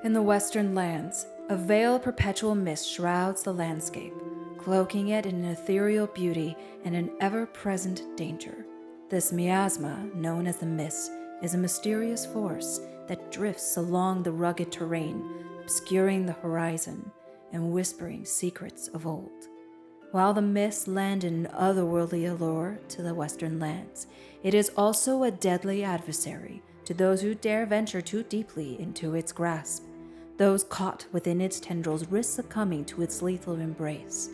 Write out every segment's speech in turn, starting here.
In the western lands, a veil of perpetual mist shrouds the landscape, cloaking it in an ethereal beauty and an ever-present danger. This miasma, known as the mist, is a mysterious force that drifts along the rugged terrain, obscuring the horizon and whispering secrets of old. While the mists lend an otherworldly allure to the western lands, it is also a deadly adversary to those who dare venture too deeply into its grasp. Those caught within its tendrils risk succumbing to its lethal embrace,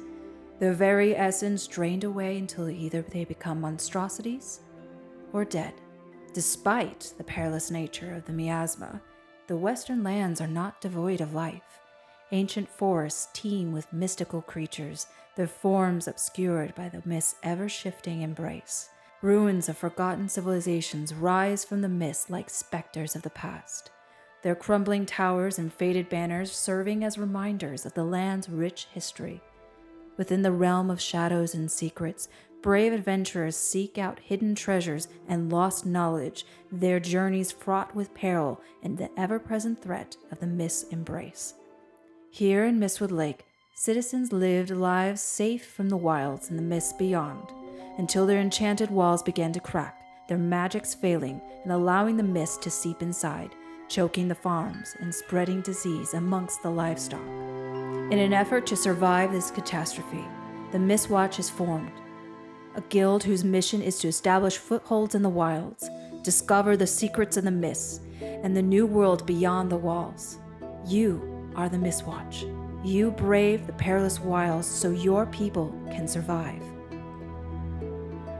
their very essence drained away until either they become monstrosities or dead. Despite the perilous nature of the miasma, the western lands are not devoid of life. Ancient forests teem with mystical creatures, their forms obscured by the mist's ever-shifting embrace. Ruins of forgotten civilizations rise from the mist like specters of the past, their crumbling towers and faded banners serving as reminders of the land's rich history. Within the realm of shadows and secrets, brave adventurers seek out hidden treasures and lost knowledge, their journeys fraught with peril and the ever-present threat of the mist's embrace. Here in Mistwood Lake, citizens lived lives safe from the wilds and the mists beyond, until their enchanted walls began to crack, their magics failing and allowing the mist to seep inside, choking the farms and spreading disease amongst the livestock. In an effort to survive this catastrophe, the Mistwatch is formed, a guild whose mission is to establish footholds in the wilds, discover the secrets of the mists, and the new world beyond the walls. You are the Mistwatch. You brave the perilous wilds so your people can survive.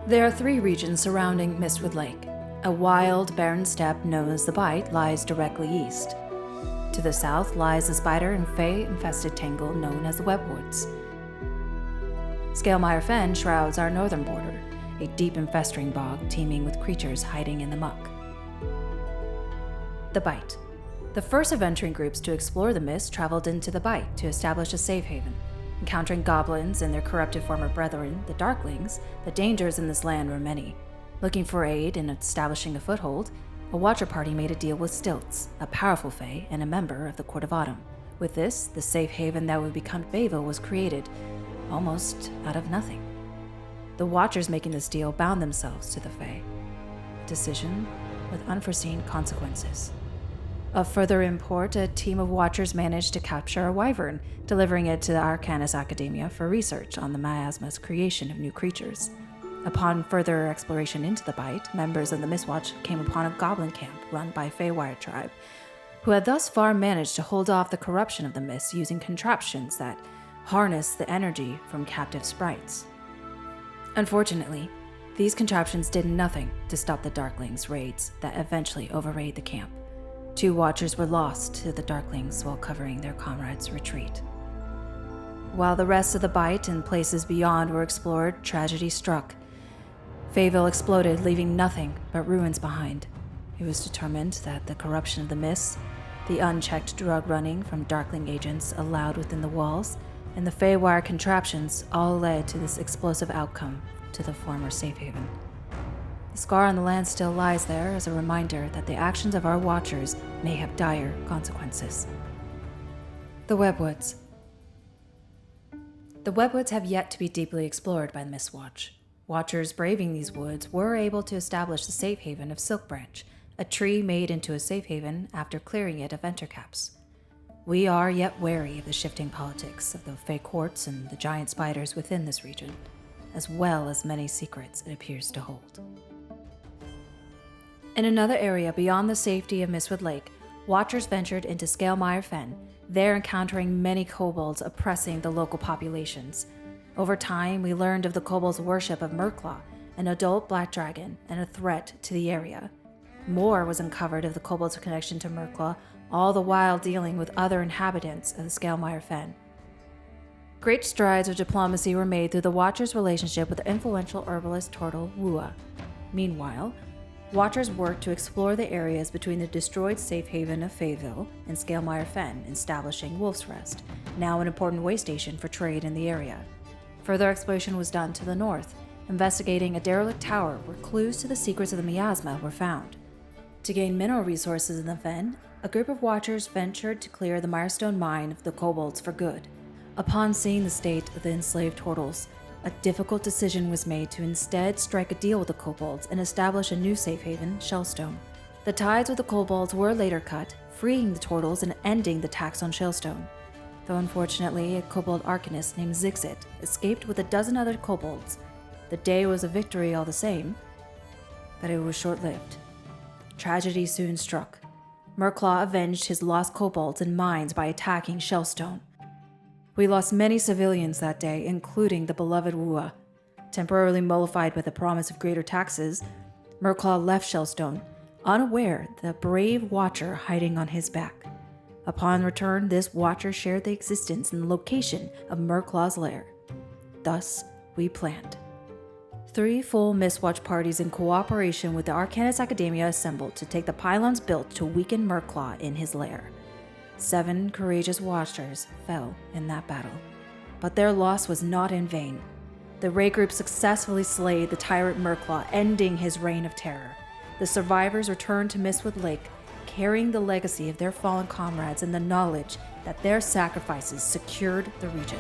There are 3 regions surrounding Mistwood Lake. A wild, barren steppe known as the Bight lies directly east. To the south lies the spider and Fae-infested tangle known as the Webwoods. Scalemire Fen shrouds our northern border, a deep and festering bog teeming with creatures hiding in the muck. The Bight. The first adventuring groups to explore the mist traveled into the Bight to establish a safe haven. Encountering goblins and their corrupted former brethren, the Darklings, the dangers in this land were many. Looking for aid in establishing a foothold, a watcher party made a deal with Stilts, a powerful Fae and a member of the Court of Autumn. With this, the safe haven that would become Faeville was created, almost out of nothing. The Watchers making this deal bound themselves to the Fae, a decision with unforeseen consequences. Of further import, a team of Watchers managed to capture a wyvern, delivering it to the Arcanus Academia for research on the miasma's creation of new creatures. Upon further exploration into the Bight, members of the Mistwatch came upon a goblin camp run by Feywire tribe, who had thus far managed to hold off the corruption of the mist using contraptions that harnessed the energy from captive sprites. Unfortunately, these contraptions did nothing to stop the Darklings' raids that eventually overraided the camp. 2 Watchers were lost to the Darklings while covering their comrades' retreat. While the rest of the Bight and places beyond were explored, tragedy struck. Faeville exploded, leaving nothing but ruins behind. It was determined that the corruption of the mists, the unchecked drug running from Darkling agents allowed within the walls, and the Feywire contraptions all led to this explosive outcome to the former safe haven. The scar on the land still lies there as a reminder that the actions of our Watchers may have dire consequences. The Webwoods. The Webwoods have yet to be deeply explored by the Mistwatch. Watchers braving these woods were able to establish the safe haven of Silkbranch, a tree made into a safe haven after clearing it of entercaps. We are yet wary of the shifting politics of the Fae courts and the giant spiders within this region, as well as many secrets it appears to hold. In another area beyond the safety of Mistwood Lake, Watchers ventured into Scalemire Fen, there encountering many kobolds oppressing the local populations. Over time, we learned of the kobolds' worship of Murkclaw, an adult black dragon, and a threat to the area. More was uncovered of the kobolds' connection to Murkclaw, all the while dealing with other inhabitants of the Scalemire Fen. Great strides of diplomacy were made through the Watchers' relationship with the influential herbalist turtle Wua. Meanwhile, Watchers worked to explore the areas between the destroyed safe haven of Faeville and Scalemire Fen, establishing Wolf's Rest, now an important way station for trade in the area. Further exploration was done to the north, investigating a derelict tower where clues to the secrets of the miasma were found. To gain mineral resources in the Fen, a group of watchers ventured to clear the Mirestone mine of the kobolds for good. Upon seeing the state of the enslaved turtles, a difficult decision was made to instead strike a deal with the kobolds and establish a new safe haven, Shellstone. The ties with the kobolds were later cut, freeing the turtles and ending the tax on Shellstone. Though unfortunately, a kobold arcanist named Zixit escaped with a dozen other kobolds. The day was a victory all the same, but it was short-lived. Tragedy soon struck. Murkclaw avenged his lost kobolds and mines by attacking Shellstone. We lost many civilians that day, including the beloved Wua. Temporarily mollified by the promise of greater taxes, Murkclaw left Shellstone, unaware the brave watcher hiding on his back. Upon return, this watcher shared the existence and the location of Murkclaw's lair. Thus, we planned. 3 full Mistwatch parties in cooperation with the Arcanist Academia assembled to take the pylons built to weaken Murkclaw in his lair. 7 courageous watchers fell in that battle, but their loss was not in vain. The raid group successfully slayed the tyrant Murkclaw, ending his reign of terror. The survivors returned to Mistwood Lake, carrying the legacy of their fallen comrades and the knowledge that their sacrifices secured the region.